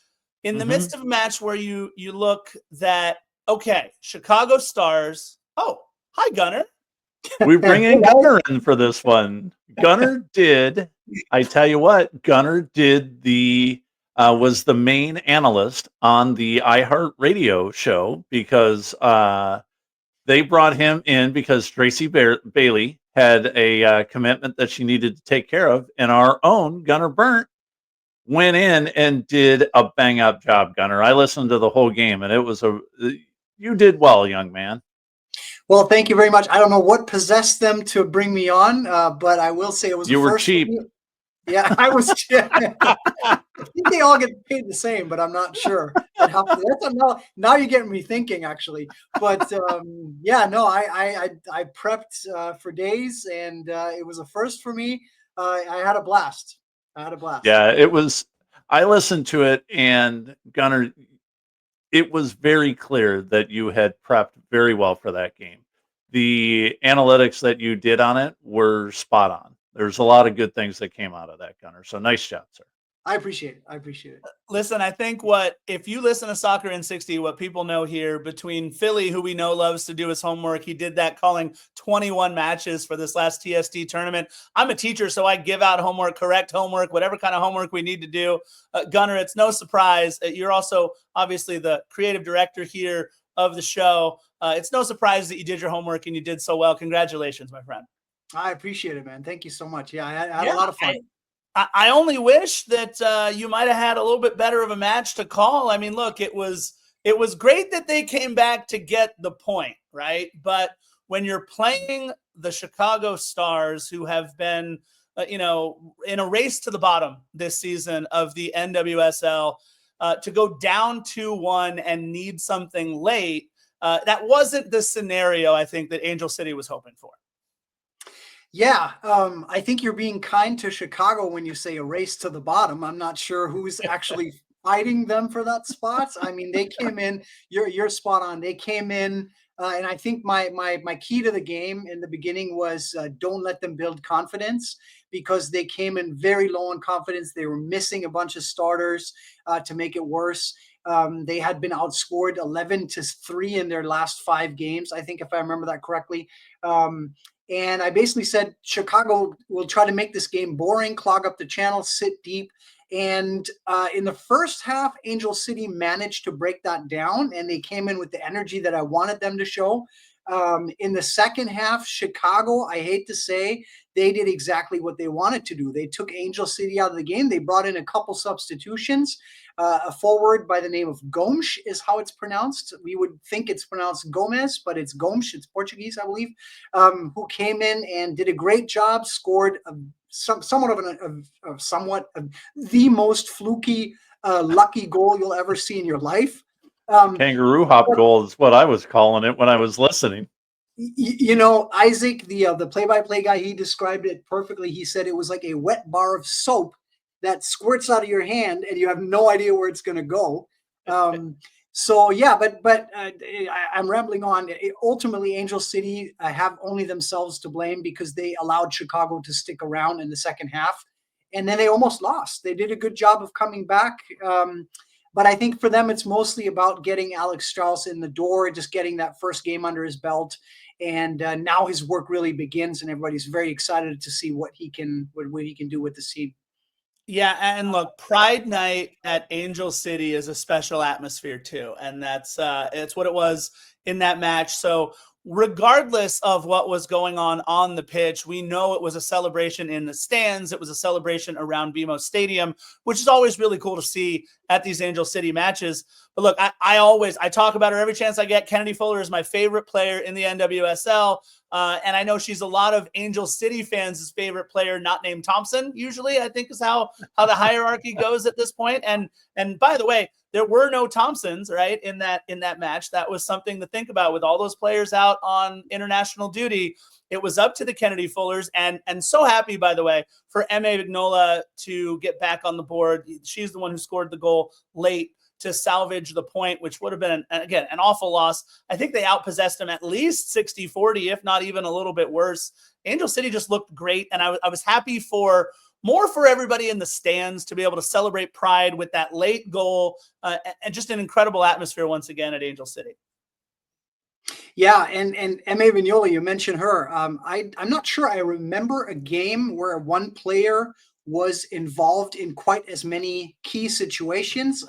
in the midst of a match where you look that, okay, Chicago Stars. Oh, hi, Gunnar. We bring in Gunnar in for this one. Gunnar did. I tell you what, Gunnar did was the main analyst on the iHeartRadio show because they brought him in because Tracy Bailey had a commitment that she needed to take care of, and our own Gunnar Burnt went in and did a bang up job, Gunnar. I listened to the whole game, and you did well, young man. Well, thank you very much. I don't know what possessed them to bring me on, but I will say it was you were cheap. Yeah, I was. I think they all get paid the same, but I'm not sure. Now you're getting me thinking, actually. But yeah, no, I prepped for days, and it was a first for me. I had a blast. Yeah, it was. I listened to it, and Gunnar, it was very clear that you had prepped very well for that game. The analytics that you did on it were spot on. There's a lot of good things that came out of that, Gunnar. So nice job, sir. I appreciate it. Listen, I think if you listen to Soccer in 60, what people know here between Philly, who we know loves to do his homework, he did that calling 21 matches for this last TST tournament. I'm a teacher, so I give out homework, correct homework, whatever kind of homework we need to do. Gunnar, it's no surprise. You're also obviously the creative director here of the show. It's no surprise that you did your homework and you did so well. Congratulations, my friend. I appreciate it, man. Thank you so much. Yeah, I had a lot of fun. I only wish that you might have had a little bit better of a match to call. I mean, look, it was great that they came back to get the point, right? But when you're playing the Chicago Stars, who have been, in a race to the bottom this season of the NWSL, to go down 2-1 and need something late, that wasn't the scenario I think that Angel City was hoping for. Yeah, I think you're being kind to Chicago when you say a race to the bottom. I'm not sure who's actually fighting them for that spot. I mean, they came in. You're spot on. They came in, and I think my key to the game in the beginning was don't let them build confidence, because they came in very low on confidence. They were missing a bunch of starters to make it worse. They had been outscored 11-3 in their last 5 games, I think, if I remember that correctly. And I basically said Chicago will try to make this game boring, clog up the channel, sit deep. And in the first half, Angel City managed to break that down, and they came in with the energy that I wanted them to show. In the second half, Chicago, I hate to say, they did exactly what they wanted to do. They took Angel City out of the game. They brought in a couple substitutions. A forward by the name of Gomes is how it's pronounced. We would think it's pronounced Gomez, but it's Gomes. It's Portuguese, I believe, who came in and did a great job, scored somewhat of the most fluky, lucky goal you'll ever see in your life. Kangaroo hop goal is what I was calling it when I was listening. You know, Isaac, the play-by-play guy, he described it perfectly. He said it was like a wet bar of soap that squirts out of your hand, and you have no idea where it's going to go. So yeah, but I'm rambling on. Ultimately, Angel City have only themselves to blame because they allowed Chicago to stick around in the second half, and then they almost lost. They did a good job of coming back. But I think for them, it's mostly about getting Alex Strauss in the door, just getting that first game under his belt. And now his work really begins, and everybody's very excited to see what he can do with the team. Yeah, and look, Pride Night at Angel City is a special atmosphere too, and that's it's what it was in that match. So regardless of what was going on the pitch, we know it was a celebration in the stands. It was a celebration around BMO Stadium, which is always really cool to see at these Angel City matches. But look, I talk about her every chance I get. Kennedy Fuller is my favorite player in the NWSL. And I know she's a lot of Angel City fans' favorite player, not named Thompson, usually, I think is how the hierarchy goes at this point. And by the way, there were no Thompsons, right, in that match. That was something to think about with all those players out on international duty. It was up to the Kennedy Fullers, and so happy, by the way, for M.A. Vignola to get back on the board. She's the one who scored the goal late to salvage the point, which would have been, an awful loss. I think they outpossessed them at least 60-40, if not even a little bit worse. Angel City just looked great, and I was happy for everybody in the stands to be able to celebrate Pride with that late goal, and just an incredible atmosphere once again at Angel City. Yeah, and M.A. Vignola, you mentioned her. I'm not sure I remember a game where one player was involved in quite as many key situations.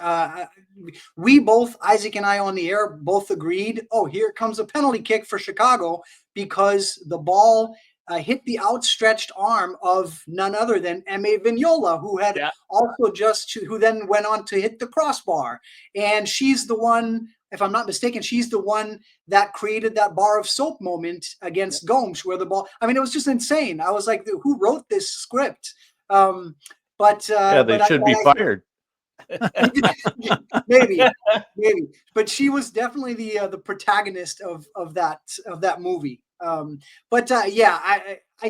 We both, Isaac and I on the air, both agreed, oh, here comes a penalty kick for Chicago, because the ball hit the outstretched arm of none other than M.A. Vignola, who had who then went on to hit the crossbar. And she's the one, if I'm not mistaken, she's the one that created that bar of soap moment against Gomes, where the ball, I mean, it was just insane. I was like, who wrote this script? They should be fired. maybe, but she was definitely the protagonist of that movie. I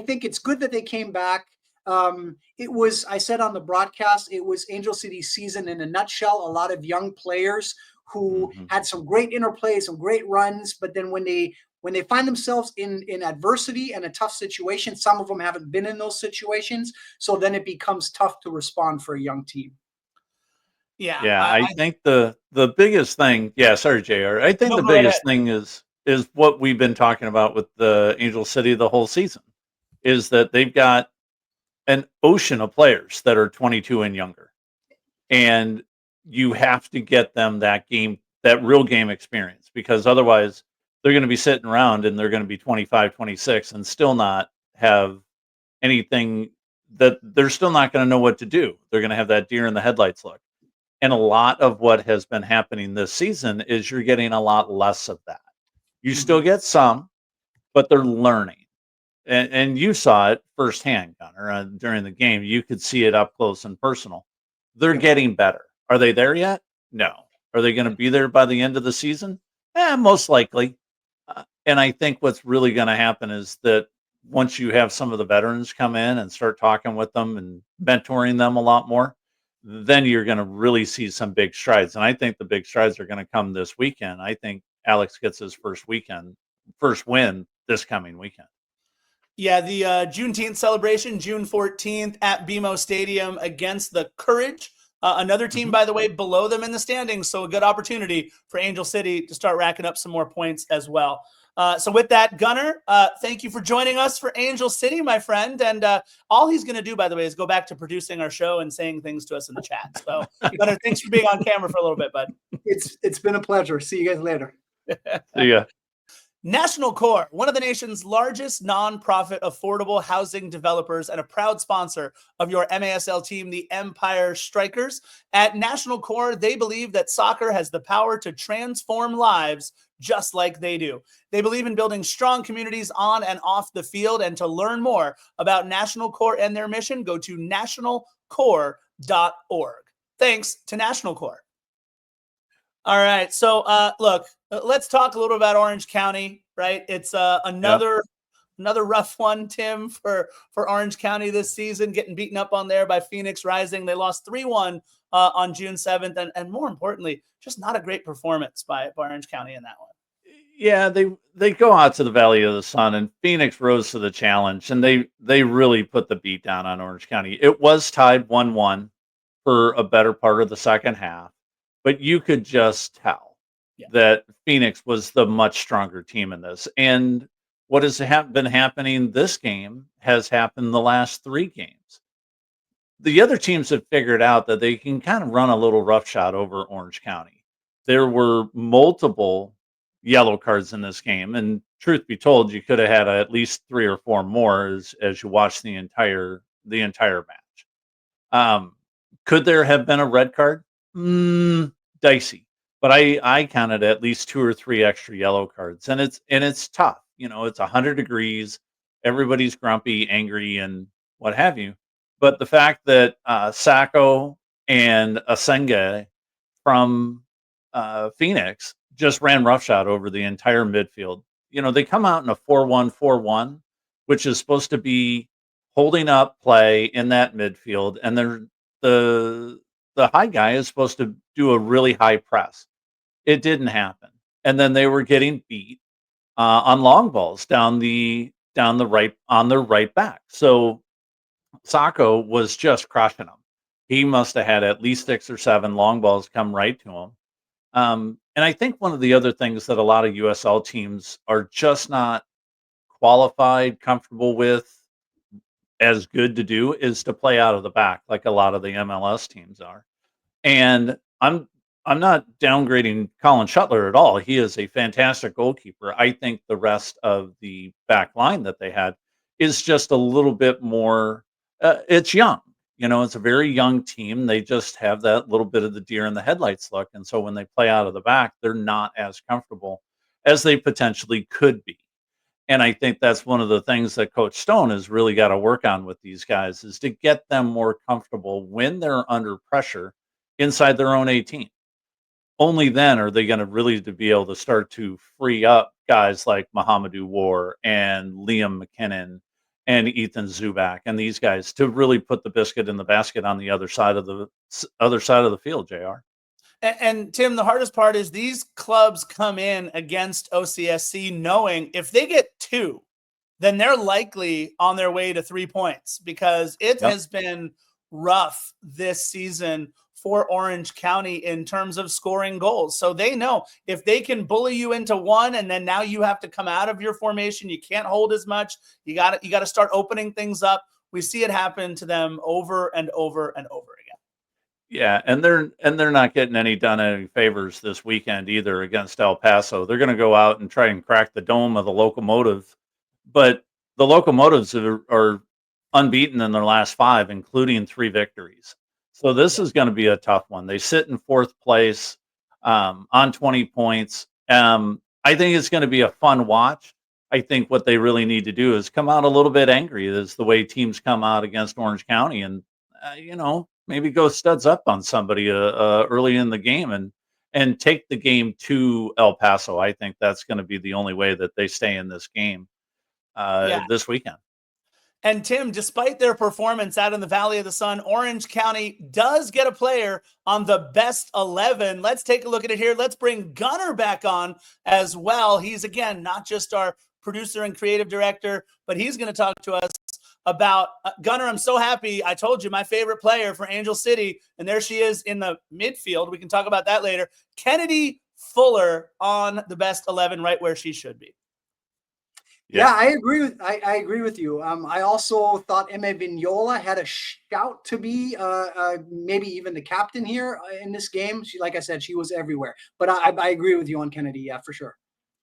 think it's good that they came back. It was, I said on the broadcast, it was Angel City's season in a nutshell. A lot of young players who had some great interplay, some great runs, but then when they find themselves in adversity and a tough situation, some of them haven't been in those situations. So then it becomes tough to respond for a young team. Yeah. I think the biggest thing, sorry, JR. I think the biggest thing is what we've been talking about with the Angel City the whole season, is that they've got an ocean of players that are 22 and younger. And you have to get them that real game experience, because otherwise they're going to be sitting around and they're going to be 25, 26 and still not have anything, that they're still not going to know what to do. They're going to have that deer in the headlights look. And a lot of what has been happening this season is you're getting a lot less of that. You still get some, but they're learning. And you saw it firsthand, Gunnar, during the game. You could see it up close and personal. They're getting better. Are they there yet? No. Are they going to be there by the end of the season? Most likely. And I think what's really going to happen is that once you have some of the veterans come in and start talking with them and mentoring them a lot more, then you're going to really see some big strides. And I think the big strides are going to come this weekend. I think Alex gets his first win this coming weekend. Yeah, the Juneteenth celebration, June 14th at BMO Stadium against the Courage. Another team, by the way, below them in the standings. So a good opportunity for Angel City to start racking up some more points as well. So with that, Gunnar, thank you for joining us for Angel City, my friend. And all he's going to do, by the way, is go back to producing our show and saying things to us in the chat. So Gunnar, thanks for being on camera for a little bit, bud. It's been a pleasure. See you guys later. See ya. National Core, one of the nation's largest nonprofit affordable housing developers and a proud sponsor of your MASL team, the Empire Strykers. At National Core, they believe that soccer has the power to transform lives just like they do. They believe in building strong communities on and off the field. And to learn more about National Core and their mission, go to nationalcore.org. Thanks to National Core. All right. So, look, let's talk a little about Orange County, right? It's another rough one, Tim, for Orange County this season, getting beaten up on there by Phoenix Rising. They lost 3-1 on June 7th. And more importantly, just not a great performance by Orange County in that one. Yeah, they go out to the Valley of the Sun, and Phoenix rose to the challenge, and they really put the beat down on Orange County. It was tied 1-1 for a better part of the second half, but you could just tell that Phoenix was the much stronger team in this. And what has been happening this game has happened the last 3 games. The other teams have figured out that they can kind of run a little roughshod over Orange County. There were multiple yellow cards in this game, and truth be told, you could have had at least 3 or 4 more as you watch the entire match. Could there have been a red card? Dicey, but I counted at least 2 or 3 extra yellow cards, and it's tough. You know, it's 100 degrees, everybody's grumpy, angry, and what have you. But the fact that Sacco and Asenge from Phoenix just ran roughshod over the entire midfield. You know, they come out in a 4-1-4-1, which is supposed to be holding up play in that midfield, and the high guy is supposed to do a really high press. It didn't happen, and then they were getting beat on long balls down the right on their right back. So Sacco was just crushing them. He must have had at least 6 or 7 long balls come right to him. And I think one of the other things that a lot of USL teams are just not qualified, comfortable with, as good to do is to play out of the back, like a lot of the MLS teams are. And I'm not downgrading Colin Shuttler at all. He is a fantastic goalkeeper. I think the rest of the back line that they had is just a little bit more. It's young. You know, it's a very young team. They just have that little bit of the deer in the headlights look. And so when they play out of the back, they're not as comfortable as they potentially could be. And I think that's one of the things that Coach Stone has really got to work on with these guys is to get them more comfortable when they're under pressure inside their own 18. Only then are they going to really to be able to start to free up guys like Mohamedou War and Liam McKinnon and Ethan Zubak and these guys to really put the biscuit in the basket on the other side of the field, JR. And Tim, the hardest part is these clubs come in against OCSC knowing if they get 2, then they're likely on their way to 3 points because it has been rough this season for Orange County in terms of scoring goals. So they know if they can bully you into 1 and then now you have to come out of your formation, you can't hold as much. You got to start opening things up. We see it happen to them over and over and over again. Yeah, and they're not getting any favors this weekend either against El Paso. They're going to go out and try and crack the dome of the Locomotive, but the Locomotives are unbeaten in their last 5, including 3 victories. So this is going to be a tough one. They sit in 4th place on 20 points. I think it's going to be a fun watch. I think what they really need to do is come out a little bit angry. Is the way teams come out against Orange County, and maybe go studs up on somebody early in the game and take the game to El Paso. I think that's going to be the only way that they stay in this game this weekend. And Tim, despite their performance out in the Valley of the Sun, Orange County does get a player on the best 11. Let's take a look at it here. Let's bring Gunnar back on as well. He's, again, not just our producer and creative director, but he's going to talk to us about Gunnar. I'm so happy. I told you my favorite player for Angel City, and there she is in the midfield. We can talk about that later. Kennedy Fuller on the best 11, right where she should be. Yeah, I agree with you. I also thought Eme Vignola had a shout to be maybe even the captain here in this game. She, like I said, she was everywhere. But I agree with you on Kennedy. Yeah, for sure.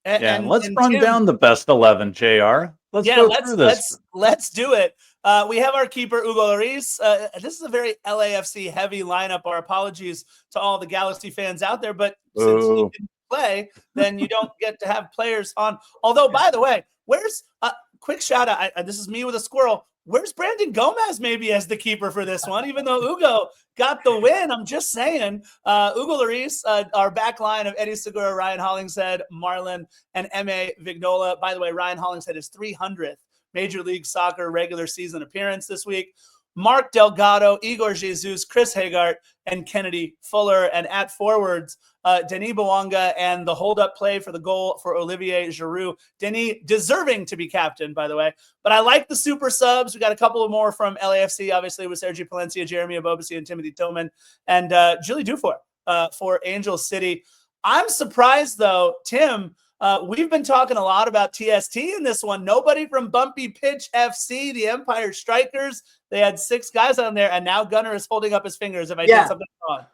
And let's run Tim, down the best 11, JR. Let's go through this. Let's do it. We have our keeper, Hugo Lloris. This is a very LAFC heavy lineup. Our apologies to all the Galaxy fans out there, but since he didn't play, then you don't get to have players on. Although, by the way, where's quick shout out? This is me with a squirrel. Where's Brandon Gomez maybe as the keeper for this one? Even though Hugo got the win, I'm just saying. Hugo Lloris, our back line of Eddie Segura, Ryan Hollingshead, Marlon, and Eme Vignola. By the way, Ryan Hollingshead is 300th Major League Soccer regular season appearance this week. Mark Delgado, Igor Jesus, Chris Hagart, and Kennedy Fuller. And at forwards, Denis Bouanga and the hold-up play for the goal for Olivier Giroud. Denis deserving to be captain, by the way. But I like the super subs. We got a couple of more from LAFC, obviously, with Sergio Palencia, Jeremy Abobasi, and Timothy Tillman, and Julie Dufour for Angel City. I'm surprised, though, Tim, we've been talking a lot about TST in this one. Nobody from Bumpy Pitch FC, the Empire Strykers. They had 6 guys on there, and now Gunnar is holding up his fingers if I did something wrong.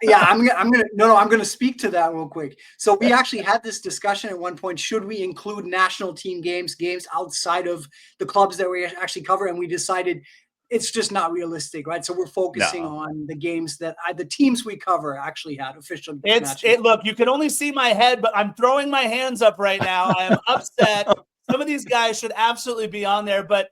Yeah, I'm gonna speak to that real quick. So we actually had this discussion at one point. Should we include national team games outside of the clubs that we actually cover? And we decided it's just not realistic, right? So we're focusing on the games that the teams we cover actually had official matches. Look, you can only see my head, but I'm throwing my hands up right now. I am upset. Some of these guys should absolutely be on there. But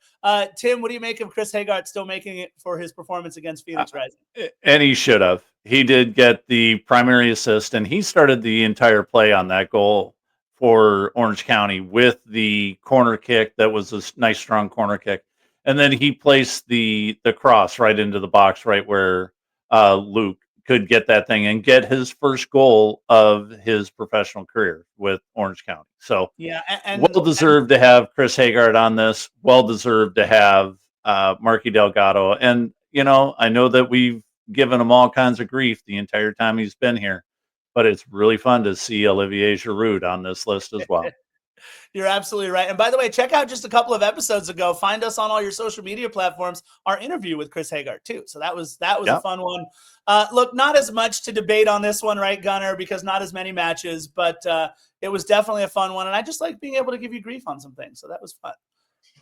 Tim, what do you make of Chris Hagart still making it for his performance against Phoenix Rising? And he should have. He did get the primary assist, and he started the entire play on that goal for Orange County with the corner kick. That was a nice, strong corner kick. And then he placed the cross right into the box, right where Luke could get that thing and get his first goal of his professional career with Orange County. So well-deserved to have Chris Hagart on this. Well-deserved to have Marky Delgado. And, I know that we've given him all kinds of grief the entire time he's been here, but it's really fun to see Olivier Giroud on this list as well. You're absolutely right. And by the way, check out just a couple of episodes ago. Find us on all your social media platforms. Our interview with Chris Hagart too. So that was a fun one. Look, not as much to debate on this one, right, Gunnar? Because not as many matches, but it was definitely a fun one. And I just like being able to give you grief on some things. So that was fun.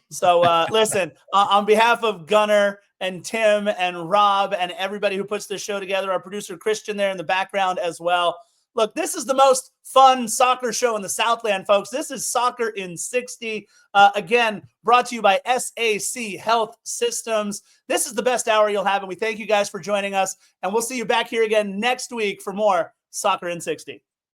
So listen, on behalf of Gunnar and Tim and Rob and everybody who puts this show together, our producer Christian there in the background as well. Look, this is the most fun soccer show in the Southland, folks. This is Soccer in 60. Again, brought to you by SAC Health Systems. This is the best hour you'll have, and we thank you guys for joining us. And we'll see you back here again next week for more Soccer in 60.